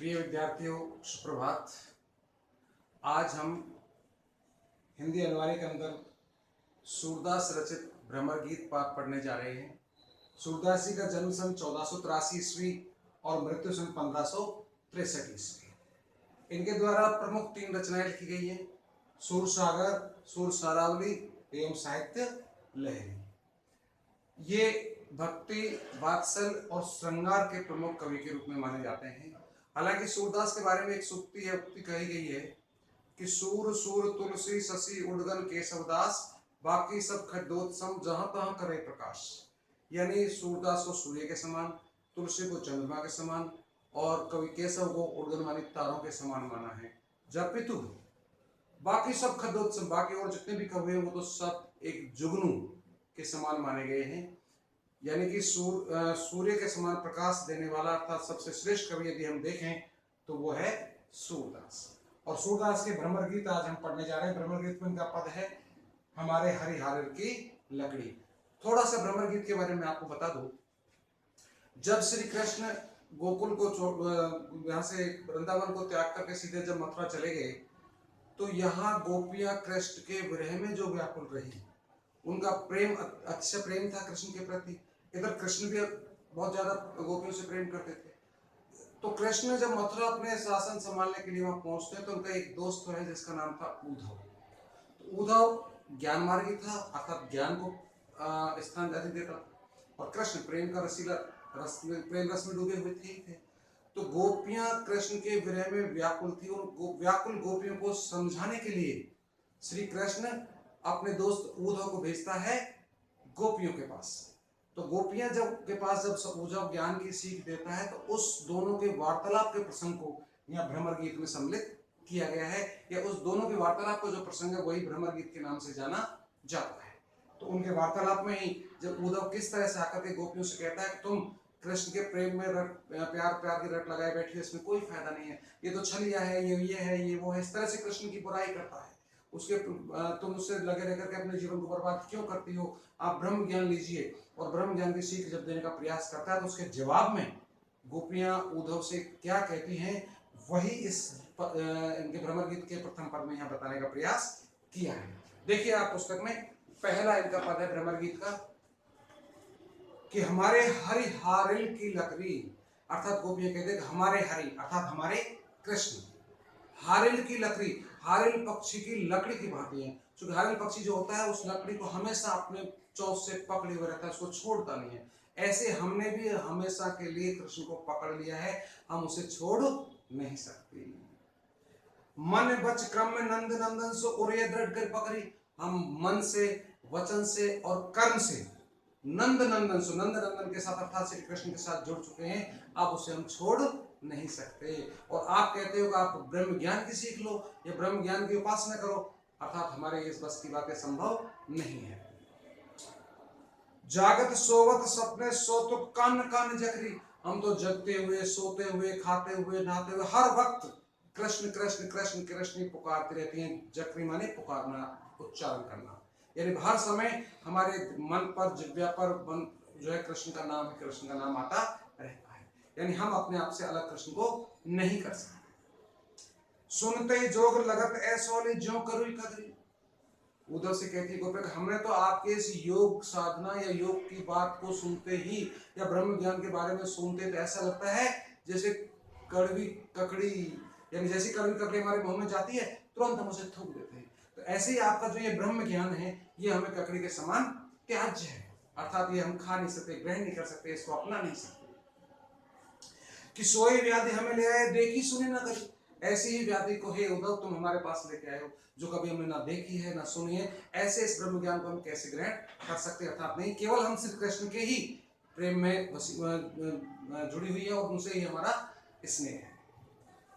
प्रिय विद्यार्थियों, सुप्रभात। आज हम हिंदी अनुवार्य के अंदर सूरदास रचित भ्रमर गीत पाठ पढ़ने जा रहे हैं। सूरदास जी का जन्म सन 1483 ईस्वी और मृत्यु सन 1563 ईस्वी। इनके द्वारा प्रमुख 3 रचनाएं लिखी गई हैं: सूर सागर, सूर सारावली एवं साहित्य लहरी। ये भक्ति, वात्सल और श्रृंगार के प्रमुख कवि के रूप में माने जाते हैं। हालांकि सूरदास के बारे में एक सूक्ति है, उक्ति कही गई है कि सूर सूर तुलसी शशि उड़गन केशवदास, बाकी सब खड्डोत्सम जहां तहां करे प्रकाश। यानी सूरदास को सूर्य के समान, तुलसी को चंद्रमा के समान और कवि केशव को उड़गन मानी तारों के समान माना है। जब पितु बाकी सब खड्डोत्सम, बाकी और जितने भी कवि हैं वो तो सब एक जुगनू के समान माने गए हैं। यानी कि सूर्य के समान प्रकाश देने वाला अर्थात सबसे श्रेष्ठ कवि यदि हम देखें तो वो है सूरदास। और सूरदास के भ्रमर गीत आज हम पढ़ने जा रहे हैं। भ्रमर गीत में इनका पद है हमारे हरिहारल की लकड़ी। थोड़ा सा भ्रमर गीत के बारे में आपको बता दूं। जब श्री कृष्ण गोकुल को यहाँ से वृंदावन को त्याग करके सीधे जब मथुरा चले गए तो यहाँ गोपियां कृष्ण के विरह में जो व्याकुल रही, उनका प्रेम, अच्छा प्रेम था कृष्ण के प्रति। इधर कृष्ण भी बहुत ज्यादा गोपियों से प्रेम करते थे। तो कृष्ण जब मथुरा अपने शासन संभालने के लिए वहां पहुंचते हैं तो उनका एक दोस्त है जिसका नाम था उद्धव। तो उद्धव ज्ञान मार्गी था, अर्थात ज्ञान को स्थान अधिक देता था और कृष्ण प्रेम का प्रेम रस में डूबे हुए थे। तो गोपियां कृष्ण के विरह में व्याकुल थी और व्याकुल गोपियों को समझाने के लिए श्री कृष्ण अपने दोस्त उद्धव को भेजता है गोपियों के पास। तो गोपियां के पास जब उद्धव ज्ञान की सीख देता है तो उस दोनों के वार्तालाप के प्रसंग को यहाँ भ्रमर गीत में सम्मिलित किया गया है, या उस दोनों के वार्तालाप का जो प्रसंग है वही भ्रमर गीत के नाम से जाना जाता है। तो उनके वार्तालाप में ही जब उद्धव किस तरह से आकर के गोपियों से कहता है कि तुम कृष्ण के प्रेम में प्यार की रट लगाए बैठे, इसमें कोई फायदा नहीं है, ये तो छलिया है, ये है, ये वो है, इस तरह से कृष्ण की बुराई करता है। उसके तुम उससे लगे रह करके अपने जीवन को बर्बाद क्यों करती हो, आप ब्रह्म ज्ञान लीजिए। और ब्रह्म ज्ञान की सीख जब देने का प्रयास करता है तो उसके जवाब में गोपियां उद्धव से क्या कहती हैं वही इस इनके भ्रमर गीत के प्रथम पद में यहाँ बताने का प्रयास किया है। देखिए आप पुस्तक में पहला इनका पद है भ्रमर गीत का कि हमारे हरिहारिल की लकड़ी, अर्थात गोपियां कहते हैं हमारे हरि अर्थात हमारे कृष्ण, हारिल की लकड़ी, हारिल पक्षी की लकड़ी की भांति है। क्योंकि हारिल पक्षी जो होता है उस लकड़ी को हमेशा अपने चोंच से पकड़े हुए रहता है, उसको छोड़ता नहीं है। ऐसे हमने भी हमेशा के लिए कृष्ण को पकड़ लिया है, हम उसे छोड़ नहीं सकते। मन बच क्रम में नंद नंदन सो उड़े दृढ़ कर पकड़ी। हम मन से, वचन से और कर्म से नंद नंदन सो, नंद नंदन के साथ अर्थात श्री कृष्ण के साथ जुड़ चुके हैं, अब उसे हम छोड़ नहीं सकते। और आप कहते हो कि आप ब्रह्म ज्ञान की सीख लो या ब्रह्म ज्ञान की उपासना करो, अर्थात हमारे इस बस की बातें संभव नहीं है। जागत सोवत सपने सो तो कान कान जकरी। हम तो जगते हुए, सोते हुए, खाते हुए, नहाते हुए हर वक्त कृष्ण कृष्ण कृष्ण कृष्ण पुकारते रहती हैं। जकरी माने पुकारना, उच्चारण करना, यानी हर समय हमारे मन पर, जिह्वा पर जो है कृष्ण का नाम है, कृष्ण का नाम आता रहता है। यानी हम अपने आप से अलग कृष्ण को नहीं कर सकते। सुनते जोग लगत ऐसोली ज्यों करुई कदरी। उद्धव से कहती है गोपिका, हमने तो आपके इस योग साधना या योग की बात को सुनते ही या ब्रह्म ज्ञान के बारे में सुनते तो ऐसा लगता है जैसे कड़वी ककड़ी, यानी जैसी कड़वी ककड़ी हमारे मुंह में जाती है तुरंत हम उसे थूक देते हैं। तो ऐसे ही आपका जो ये ब्रह्म ज्ञान है ये हमें ककड़ी के समान त्याज्य है, अर्थात ये हम खा नहीं सकते, ग्रहण नहीं कर सकते, इसको अपना नहीं सकते। कि सोई व्याधि हमें ले आए देखी सुनी ना करी। ऐसी ही व्याधि को हे उद्धव तुम हमारे पास लेके आए हो जो कभी हमने ना देखी है ना सुनी है। ऐसे इस ब्रह्म ज्ञान को हम कैसे ग्रहण कर सकते, अर्थात नहीं केवल हम श्री कृष्ण के ही प्रेम में जुड़ी हुई है और उनसे ही हमारा स्नेह है।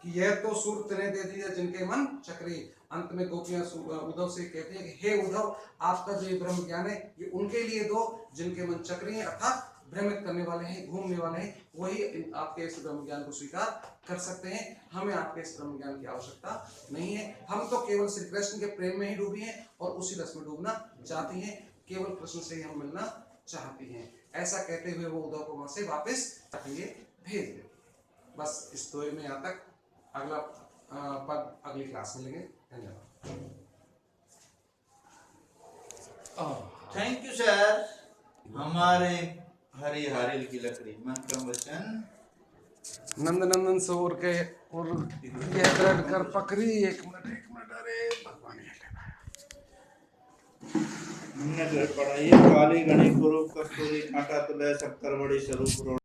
कि यह तो सुर तने दे दिया जिनके मन चक्री। अंत में गोपियां उद्धव से कहती हैं कि हे उद्धव आपका जो ये ब्रह्म ज्ञान है ये उनके लिए दो जिनके मन चक्री है, अर्थात भ्रमित करने वाले हैं, घूमने वाले हैं, वही आपके इस ब्रह्म ज्ञान को स्वीकार कर सकते हैं। हमें आपके इस ब्रह्म ज्ञान की आवश्यकता नहीं है। हम तो केवल श्री कृष्ण के प्रेम में ही डूबी हैं और उसी रस में डूबना चाहती हैं, केवल कृष्ण से ही हम मिलना चाहती हैं। ऐसा कहते हुए वो उद्धव को वहां से वापस भेज देते। बस इस स्टोरी में यहाँ तक। अगला पद अगली क्लास में लेंगे। धन्यवाद। Thank you sir. हमारे हरी हारिल की लकड़ी मन का वचन नंद नंदन सोर के और यह दृढ़ कर पकड़ी। एक मिनट अरे भगवान हमने घर पढ़ाई काली गणी कुरूप कस्तूरी कांटा तुलय शक्कर बड़ी स्वरूप